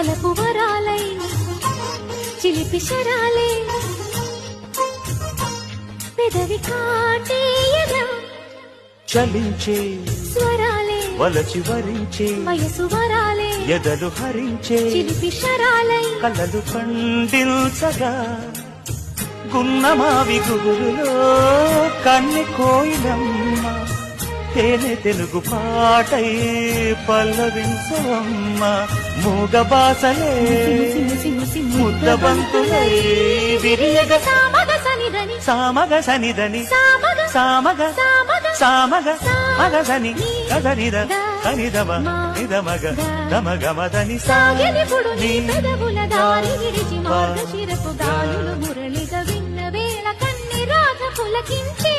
వలపు వరాలై చిలిపి శరాలే పెదవి కాటేయగా చలించే స్వరాలే వలచి వరించే వయసు వరాలే ఎదలు హరించే చిలిపి శరాలై కలలు పండించగా గున్నమావి గుగురులో కన్నె కోయిలమ్మ తేనె తెలుగు పాటై పల్లవించవమ్మ మూగ బాసలే ముద్ద బంతులై విరియగ సామగ సనిదని సామగ సనిదని సామగ సామగ సామగ సామగ మగసని గగనిద కనిదమ నిదమగ దమగమదని సాగెనిపుడు నీ పెదవుల దారి విడిచి మార్గశిరపు గాలులు మురళిగా విన్న వేళ కన్ని రాధ పులకించే